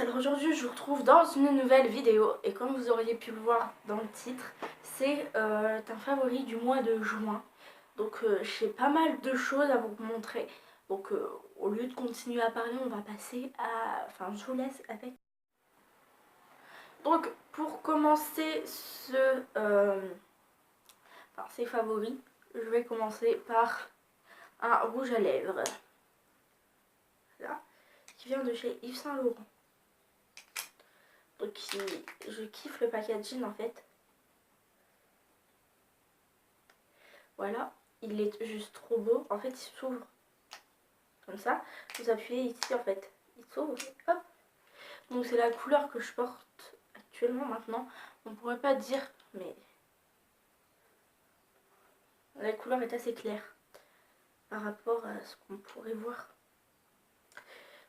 Alors aujourd'hui je vous retrouve dans une nouvelle vidéo et comme vous auriez pu le voir dans le titre, c'est un favori du mois de juin. Donc j'ai pas mal de choses à vous montrer. Donc au lieu de continuer à parler, on va passer à... Enfin je vous laisse avec... Donc pour commencer ces favoris, je vais commencer par un rouge à lèvres. Là, qui vient de chez Yves Saint Laurent. Donc je kiffe le packaging en fait. Voilà, il est juste trop beau. En fait, il s'ouvre comme ça. Vous appuyez ici en fait, il s'ouvre. Hop. Donc c'est la couleur que je porte actuellement maintenant. On pourrait pas dire, mais la couleur est assez claire par rapport à ce qu'on pourrait voir.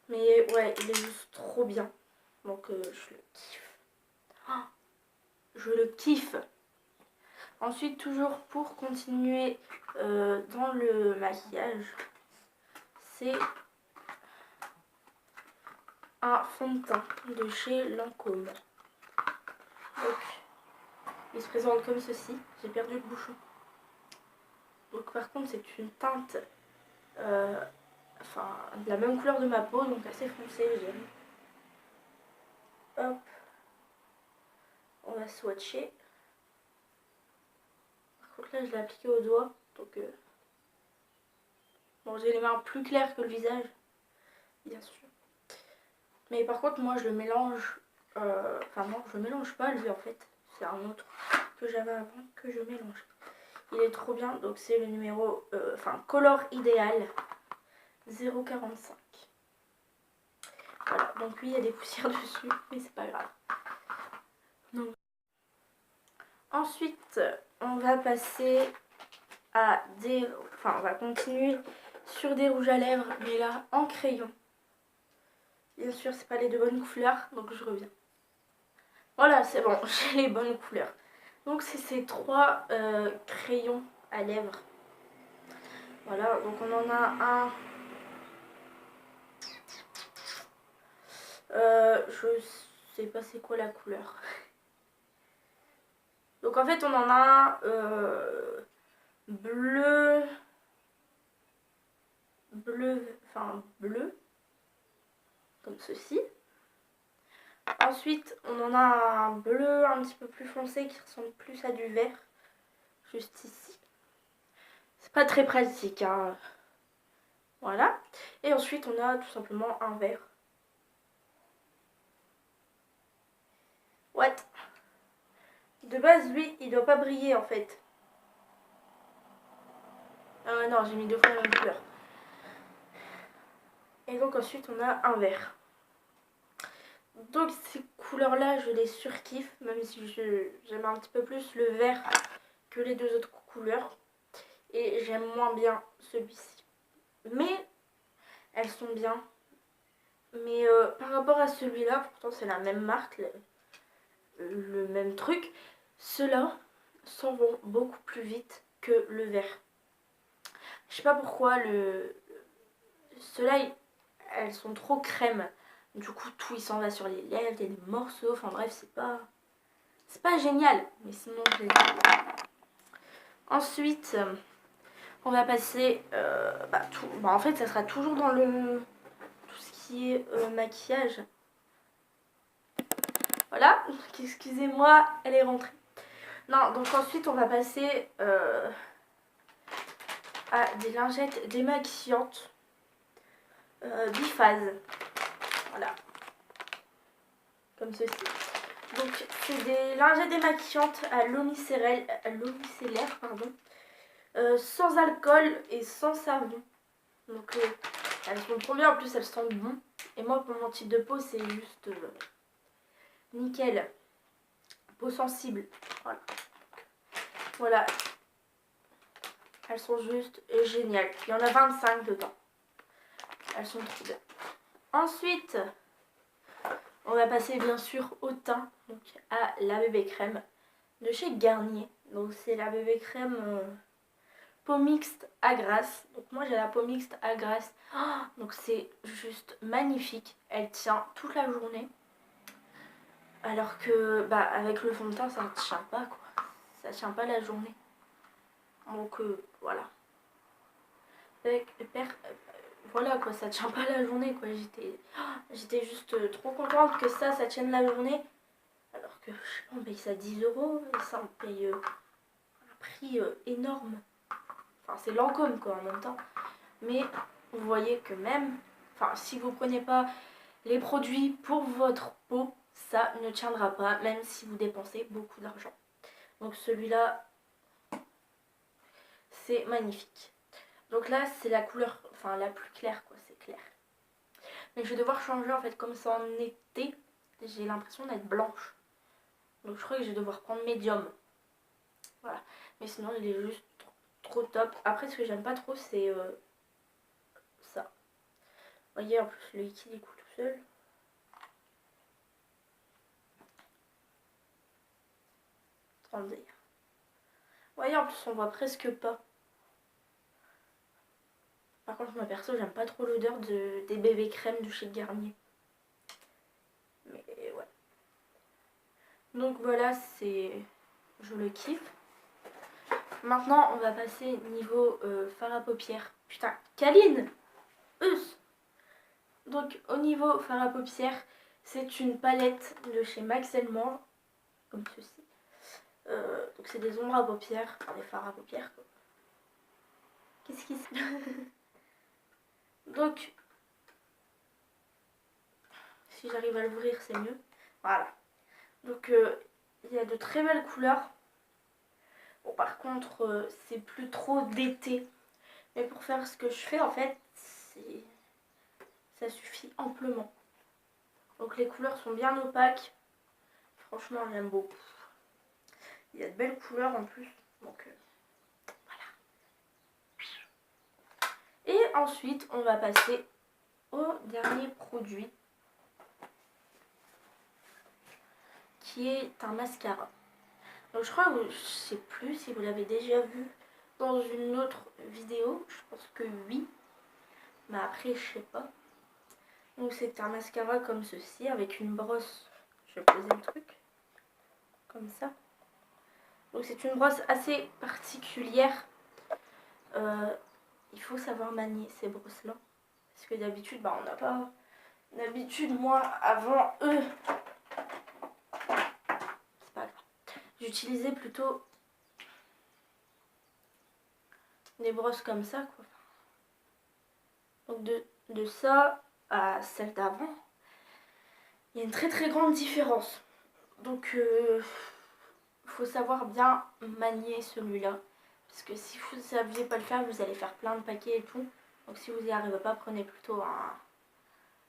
Mais ouais, il est juste trop bien. Donc je le kiffe. Oh, je le kiffe. Ensuite, toujours pour continuer dans le maquillage, c'est un fond de teint de chez Lancôme. Donc, il se présente comme ceci. J'ai perdu le bouchon. Donc par contre, c'est une teinte de la même couleur de ma peau, donc assez foncée, j'aime. Hop. On va swatcher. Par contre là, je l'ai appliqué au doigt. Donc bon, j'ai les mains plus claires que le visage, bien sûr. Mais par contre, moi, je le mélange... Enfin non, je le mélange pas, lui, en fait. C'est un autre que j'avais avant que je mélange. Il est trop bien, donc c'est le numéro... Color Idéal 0,45. Voilà, donc oui, il y a des poussières dessus, mais c'est pas grave. Donc, ensuite, on va passer à des... Enfin, on va continuer sur des rouges à lèvres, mais là, en crayon. Bien sûr, c'est pas les deux bonnes couleurs, donc je reviens. Voilà, c'est bon, j'ai les bonnes couleurs. Donc c'est ces trois crayons à lèvres. Voilà, donc on en a un... je sais pas c'est quoi la couleur. Donc en fait on en a un bleu, comme ceci. Ensuite on en a un bleu un petit peu plus foncé qui ressemble plus à du vert, juste ici. C'est pas très pratique, hein. Voilà. Et ensuite on a tout simplement un vert. What? De base, lui, il doit pas briller en fait. Non, j'ai mis deux fois la même couleur. Et donc ensuite, on a un vert. Donc ces couleurs-là, je les surkiffe, même si j'aime un petit peu plus le vert que les deux autres couleurs. Et j'aime moins bien celui-ci. Mais elles sont bien. Mais par rapport à celui-là, pourtant c'est la même marque, le même truc, ceux-là s'en vont beaucoup plus vite que le vert. Je sais pas pourquoi, ceux-là, elles sont trop crème. Du coup, tout il s'en va sur les lèvres, il y a des morceaux, enfin bref, c'est pas génial. Mais sinon, j'ai... Ensuite, on va passer, en fait, ça sera toujours dans tout ce qui est maquillage. Voilà, excusez-moi, elle est rentrée. Non, donc ensuite, on va passer à des lingettes démaquillantes biphase. Voilà, comme ceci. Donc c'est des lingettes démaquillantes à l'eau micellaire, sans alcool et sans savon. Donc elles sont trop bien, en plus elles sentent bon. Et moi pour mon type de peau c'est juste nickel. Peau sensible. Voilà. Voilà. Elles sont juste géniales. Il y en a 25 dedans. Elles sont trop bien. Ensuite, on va passer bien sûr au teint, donc à la bébé crème de chez Garnier. Donc c'est la bébé crème peau mixte à grasse. Donc moi j'ai la peau mixte à grasse. Oh, donc c'est juste magnifique. Elle tient toute la journée. Alors que bah, avec le fond de teint ça ne tient pas quoi. Ça tient pas la journée. Donc voilà. Voilà quoi, ça tient pas la journée quoi. J'étais juste trop contente que ça tienne la journée. Alors que je sais pas, on paye ça 10 euros et ça on paye un prix énorme. Enfin c'est Lancôme quoi en même temps. Mais vous voyez que même, enfin si vous prenez pas les produits pour votre peau, ça ne tiendra pas même si vous dépensez beaucoup d'argent. Donc celui-là, c'est magnifique. Donc là c'est la couleur, enfin la plus claire quoi, c'est clair. Mais je vais devoir changer en fait, comme c'est en été, j'ai l'impression d'être blanche. Donc je crois que je vais devoir prendre médium. Voilà. Mais sinon il est juste trop top. Après ce que j'aime pas trop c'est ça. Vous voyez en plus le liquide il coule tout seul. Attendez. Vous voyez en plus on voit presque pas. Par contre moi perso j'aime pas trop l'odeur des bébés crème de chez Garnier. Mais ouais. Donc voilà, je le kiffe. Maintenant on va passer niveau fard à paupières. Putain, Caline. Donc au niveau fard à paupières, c'est une palette de chez Max Elmore, comme ceci. Donc c'est des ombres à paupières, enfin des fards à paupières quoi. Qu'est-ce qui se... Donc, si j'arrive à l'ouvrir c'est mieux. Voilà. Donc il y a de très belles couleurs. Bon par contre c'est plus trop d'été. Mais pour faire ce que je fais en fait, ça suffit amplement. Donc les couleurs sont bien opaques. Franchement j'aime beaucoup. Il y a de belles couleurs en plus. Donc voilà. Et ensuite on va passer au dernier produit. Qui est un mascara. Donc je crois que je sais plus si vous l'avez déjà vu dans une autre vidéo. Je pense que oui. Mais après je sais pas. Donc c'est un mascara comme ceci avec une brosse. Je vais poser le truc. Comme ça. Donc c'est une brosse assez particulière. Il faut savoir manier ces brosses là. Parce que d'habitude bah, on n'a pas... D'habitude moi avant eux... C'est pas grave. J'utilisais plutôt des brosses comme ça quoi. Donc de ça à celle d'avant, il y a une très grande différence. Donc faut savoir bien manier celui-là. Parce que si vous ne saviez pas le faire, vous allez faire plein de paquets et tout. Donc si vous n'y arrivez pas, prenez plutôt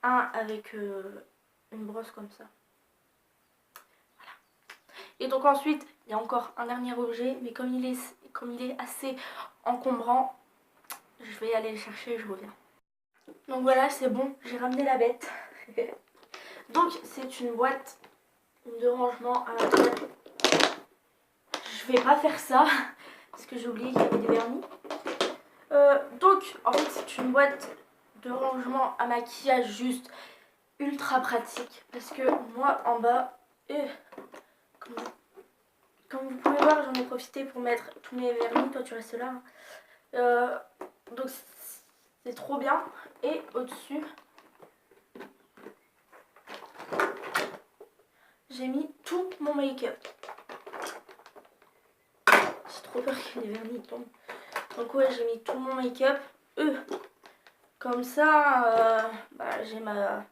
un avec une brosse comme ça. Voilà. Et donc ensuite, il y a encore un dernier objet, mais comme il est assez encombrant, je vais aller le chercher et je reviens. Donc voilà, c'est bon, j'ai ramené la bête. Donc c'est une boîte de rangement à la toilette. Je vais pas faire ça parce que j'ai oublié qu'il y avait des vernis. Donc en fait c'est une boîte de rangement à maquillage juste ultra pratique parce que moi en bas, comme vous pouvez voir, j'en ai profité pour mettre tous mes vernis. Toi tu restes là. Donc c'est trop bien. Et au-dessus, j'ai mis tout mon make-up. J'ai trop peur que les vernis tombent. Donc ouais, j'ai mis tout mon make-up. Comme ça, bah, j'ai ma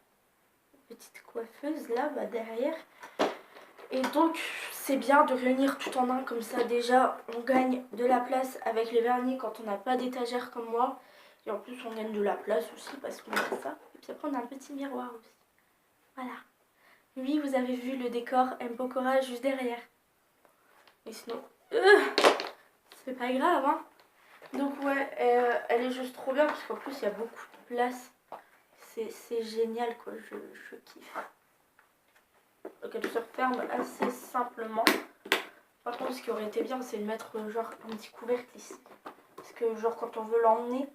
petite coiffeuse là derrière. Et donc c'est bien de réunir tout en un comme ça. Déjà on gagne de la place avec les vernis quand on n'a pas d'étagère comme moi. Et en plus on gagne de la place aussi parce qu'on a ça. Et puis après on a un petit miroir aussi. Voilà. Oui, vous avez vu le décor M. Pokora juste derrière. Et sinon, c'est pas grave hein. Donc ouais, elle est juste trop bien parce qu'en plus il y a beaucoup de place. C'est génial quoi, je kiffe. Donc elle se referme assez simplement. Par contre ce qui aurait été bien c'est de mettre genre un petit couvercle ici. Parce que genre quand on veut l'emmener,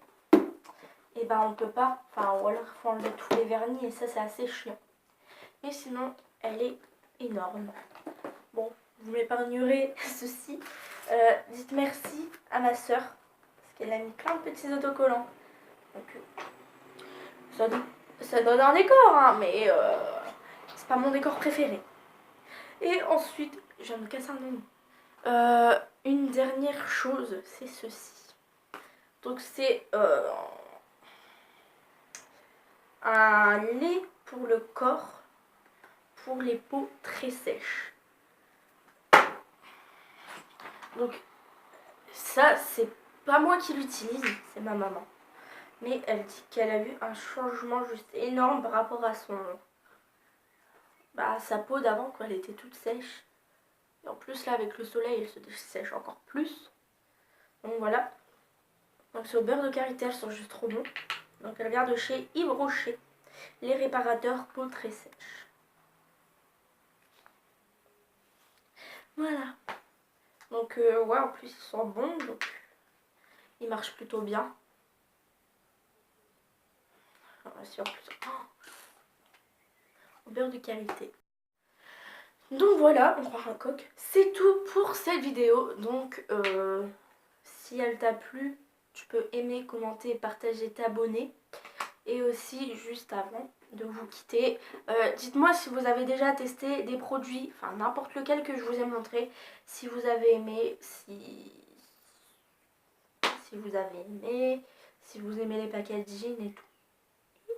et ben on peut pas. Enfin ou alors il faut enlever tous les vernis et ça c'est assez chiant. Mais sinon elle est énorme. Bon, vous m'épargnerez ceci. Dites merci à ma soeur parce qu'elle a mis plein de petits autocollants. Donc ça donne un décor, hein, mais c'est pas mon décor préféré. Et ensuite, je viens de me casser un nom. Une dernière chose, c'est ceci. Donc c'est un lait pour le corps, pour les peaux très sèches. Donc ça, c'est pas moi qui l'utilise, c'est ma maman. Mais elle dit qu'elle a vu un changement juste énorme par rapport à sa peau d'avant, quand elle était toute sèche. Et en plus là, avec le soleil, elle se dessèche encore plus. Donc voilà. Donc c'est au beurre de karité, elles sont juste trop bons. Donc elle vient de chez Yves Rocher, les réparateurs peau très sèche. Voilà. Donc ouais, en plus ils sont bons, donc ils marchent plutôt bien. Si en plus, au beurre de karité. Donc voilà, on croit un coq. C'est tout pour cette vidéo. Donc si elle t'a plu, tu peux aimer, commenter, partager, t'abonner. Et aussi, juste avant de vous quitter, dites-moi si vous avez déjà testé des produits, enfin n'importe lequel que je vous ai montré, si vous avez aimé, si vous avez aimé, si vous aimez les packaging et tout.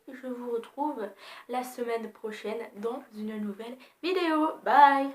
Et je vous retrouve la semaine prochaine dans une nouvelle vidéo. Bye!